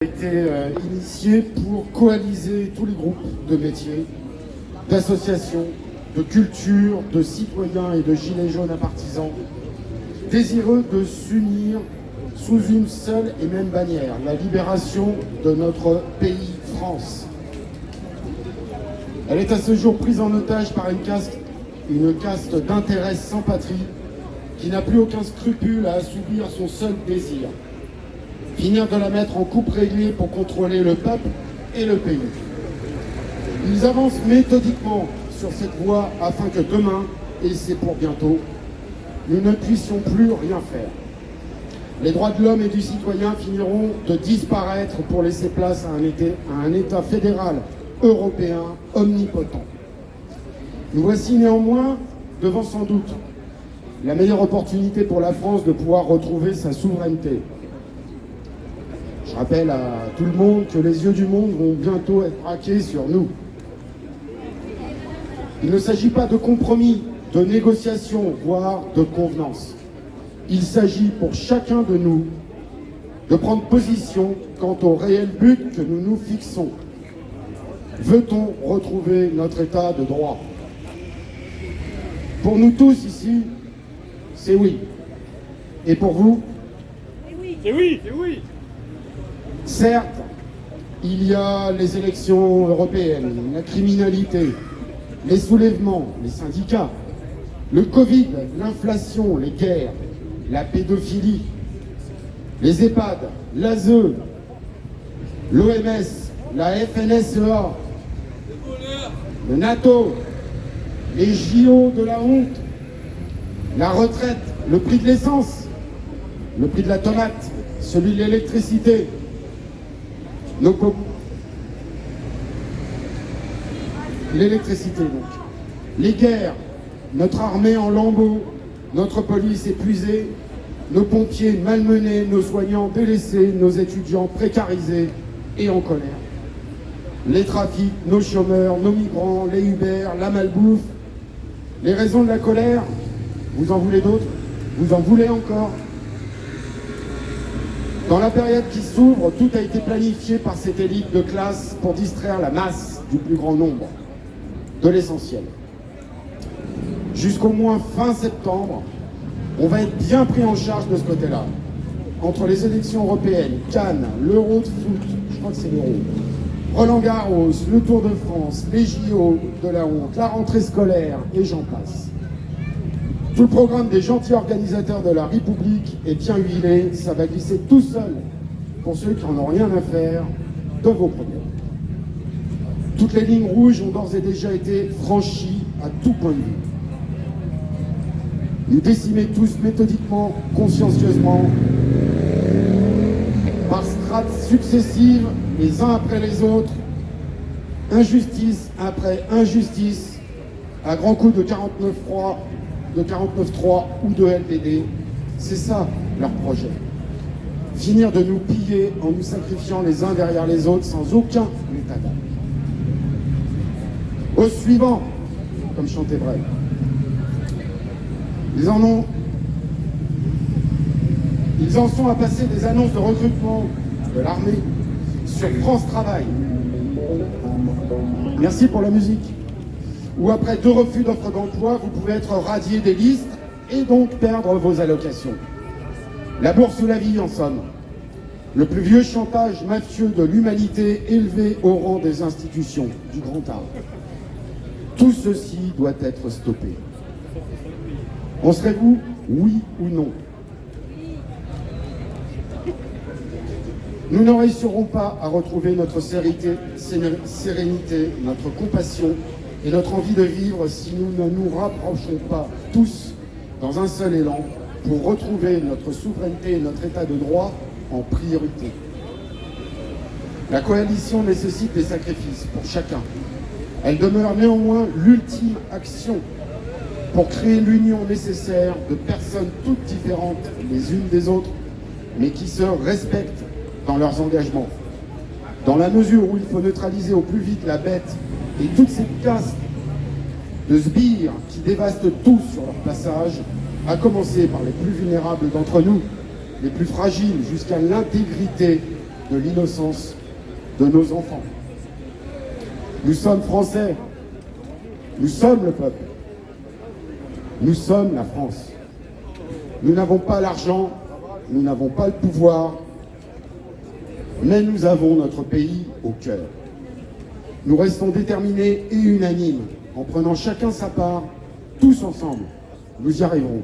A été initié pour coaliser tous les groupes de métiers, d'associations, de culture, de citoyens et de gilets jaunes à partisans, désireux de s'unir sous une seule et même bannière, la libération de notre pays, France. Elle est à ce jour prise en otage par une caste d'intérêts sans patrie qui n'a plus aucun scrupule à assouvir son seul désir. Finir de la mettre en coupe réglée pour contrôler le peuple et le pays. Ils avancent méthodiquement sur cette voie afin que demain, et c'est pour bientôt, nous ne puissions plus rien faire. Les droits de l'homme et du citoyen finiront de disparaître pour laisser place à un État fédéral européen omnipotent. Nous voici néanmoins devant sans doute la meilleure opportunité pour la France de pouvoir retrouver sa souveraineté. Je rappelle à tout le monde que les yeux du monde vont bientôt être braqués sur nous. Il ne s'agit pas de compromis, de négociation, voire de convenance. Il s'agit pour chacun de nous de prendre position quant au réel but que nous nous fixons. Veut-on retrouver notre état de droit? Pour nous tous ici, c'est oui. Et pour vous? C'est oui, c'est oui. Certes, il y a les élections européennes, la criminalité, les soulèvements, les syndicats, le Covid, l'inflation, les guerres, la pédophilie, les EHPAD, l'ASE, l'OMS, la FNSEA, le NATO, les JO de la honte, la retraite, le prix de l'essence, le prix de la tomate, celui de l'électricité, l'électricité donc, les guerres, notre armée en lambeaux, notre police épuisée, nos pompiers malmenés, nos soignants délaissés, nos étudiants précarisés et en colère, les trafics, nos chômeurs, nos migrants, les Uber, la malbouffe, les raisons de la colère, vous en voulez d'autres? Vous en voulez encore? Dans la période qui s'ouvre, tout a été planifié par cette élite de classe pour distraire la masse du plus grand nombre de l'essentiel. Jusqu'au moins fin septembre, on va être bien pris en charge de ce côté-là. Entre les élections européennes, Cannes, l'Euro de foot, je crois que c'est l'Euro, Roland-Garros, le Tour de France, les JO de la honte, la rentrée scolaire, et j'en passe. Tout le programme des gentils organisateurs de la République est bien huilé, ça va glisser tout seul pour ceux qui n'en ont rien à faire de vos problèmes. Toutes les lignes rouges ont d'ores et déjà été franchies à tout point de vue. Nous décimer tous méthodiquement, consciencieusement, par strates successives, les uns après les autres, injustice après injustice, à grands coups de 49.3 ou de LBD, c'est ça leur projet. Finir de nous piller en nous sacrifiant les uns derrière les autres sans aucun état d'âme. Au suivant, comme chantait Brel. Ils en sont à passer des annonces de recrutement de l'armée sur France Travail. Merci pour la musique. Ou après 2 refus d'offres d'emploi, vous pouvez être radié des listes et donc perdre vos allocations. La bourse ou la vie, en somme. Le plus vieux chantage mafieux de l'humanité élevé au rang des institutions du grand art. Tout ceci doit être stoppé. En serez-vous, oui ou non? Nous ne réussirons pas à retrouver notre sérénité, notre compassion et notre envie de vivre si nous ne nous rapprochons pas tous dans un seul élan pour retrouver notre souveraineté et notre état de droit en priorité. La coalition nécessite des sacrifices pour chacun. Elle demeure néanmoins l'ultime action pour créer l'union nécessaire de personnes toutes différentes les unes des autres, mais qui se respectent dans leurs engagements. Dans la mesure où il faut neutraliser au plus vite la bête et toutes ces castes de sbires qui dévastent tout sur leur passage, à commencer par les plus vulnérables d'entre nous, les plus fragiles jusqu'à l'intégrité de l'innocence de nos enfants. Nous sommes Français, nous sommes le peuple, nous sommes la France. Nous n'avons pas l'argent, nous n'avons pas le pouvoir, mais nous avons notre pays au cœur. Nous restons déterminés et unanimes, en prenant chacun sa part, tous ensemble, nous y arriverons.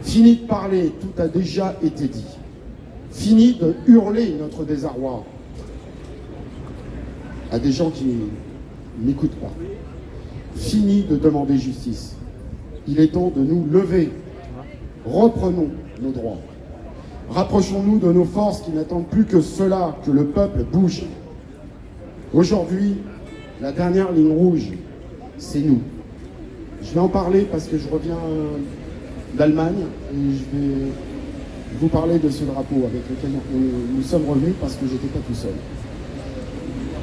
Fini de parler, tout a déjà été dit. Fini de hurler notre désarroi à des gens qui n'écoutent pas. Fini de demander justice. Il est temps de nous lever. Reprenons nos droits. Rapprochons-nous de nos forces qui n'attendent plus que cela, que le peuple bouge. Aujourd'hui, la dernière ligne rouge, c'est nous. Je vais en parler parce que je reviens d'Allemagne et je vais vous parler de ce drapeau avec lequel nous sommes revenus parce que j'étais pas tout seul.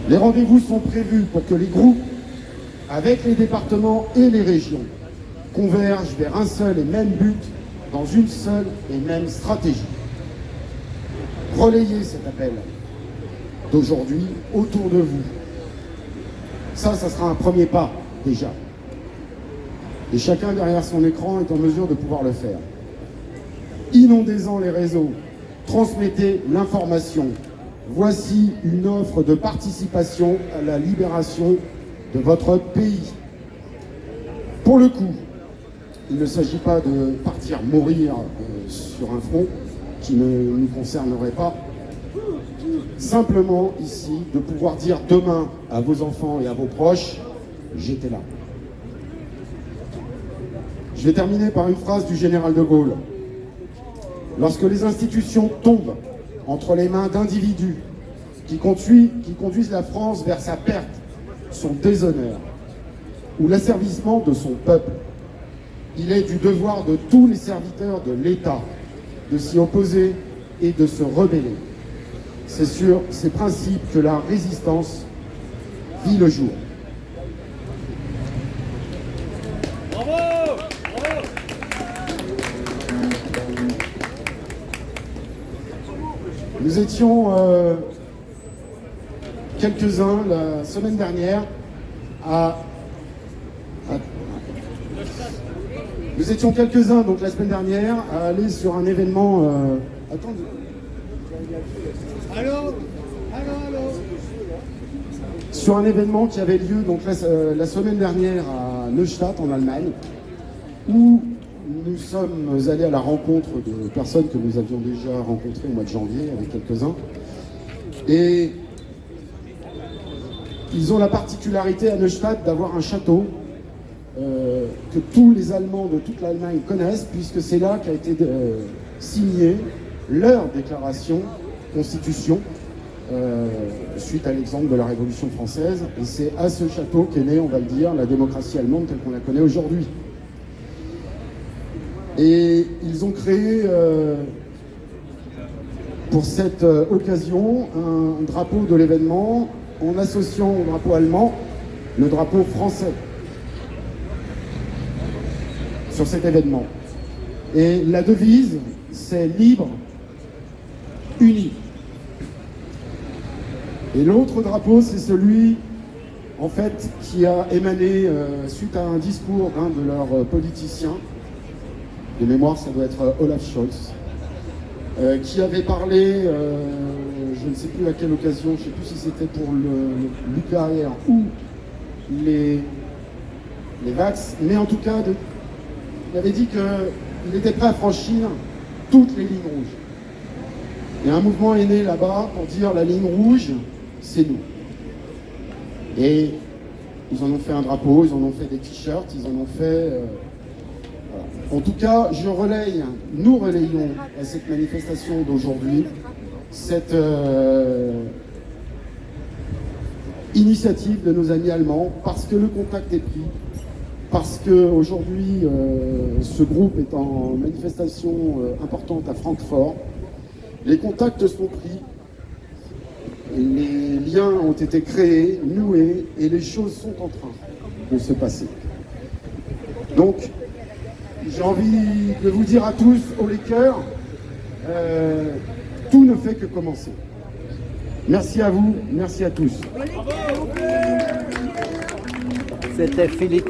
Les rendez-vous sont prévus pour que les groupes, avec les départements et les régions, convergent vers un seul et même but dans une seule et même stratégie. Relayez cet appel d'aujourd'hui autour de vous. Ça sera un premier pas déjà. Et chacun derrière son écran est en mesure de pouvoir le faire. Inondez-en les réseaux, transmettez l'information. Voici une offre de participation à la libération de votre pays. Pour le coup, il ne s'agit pas de partir mourir sur un front qui ne nous concernerait pas. Simplement ici, de pouvoir dire demain à vos enfants et à vos proches, j'étais là. Je vais terminer par une phrase du général de Gaulle. Lorsque les institutions tombent entre les mains d'individus qui conduisent la France vers sa perte, son déshonneur ou l'asservissement de son peuple, il est du devoir de tous les serviteurs de l'État de s'y opposer et de se rebeller. C'est sur ces principes que la résistance vit le jour. Bravo! Bravo! Nous étions quelques-uns la semaine dernière Nous étions quelques-uns donc la semaine dernière à aller sur un événement. Attendez. Allô? Sur un événement qui avait lieu donc la semaine dernière à Neustadt en Allemagne, où nous sommes allés à la rencontre de personnes que nous avions déjà rencontrées au mois de janvier avec quelques-uns. Et ils ont la particularité à Neustadt d'avoir un château que tous les Allemands de toute l'Allemagne connaissent, puisque c'est là qu'a été signée leur déclaration constitution suite à l'exemple de la Révolution française. Et c'est à ce château qu'est née, on va le dire, la démocratie allemande telle qu'on la connaît aujourd'hui. Et ils ont créé pour cette occasion un drapeau de l'événement en associant au drapeau allemand le drapeau français sur cet événement. Et la devise, c'est libre, uni. Et l'autre drapeau, c'est celui, en fait, qui a émané suite à un discours d'un de leurs politiciens, de mémoire, ça doit être Olaf Scholz, qui avait parlé, je ne sais plus à quelle occasion, je ne sais plus si c'était pour le nucléaire ou les vax, mais en tout cas, il avait dit qu'il était prêt à franchir toutes les lignes rouges. Et un mouvement est né là-bas pour dire la ligne rouge, c'est nous. Et ils en ont fait un drapeau, ils en ont fait des t-shirts, ils en ont fait... voilà. En tout cas, nous relayons à cette manifestation d'aujourd'hui cette initiative de nos amis allemands, parce que le contact est pris, parce qu'aujourd'hui, ce groupe est en manifestation importante à Francfort. Les contacts sont pris, les liens ont été créés, noués, et les choses sont en train de se passer. Donc, j'ai envie de vous dire à tous, haut les cœurs, tout ne fait que commencer. Merci à vous, merci à tous. C'était Philippe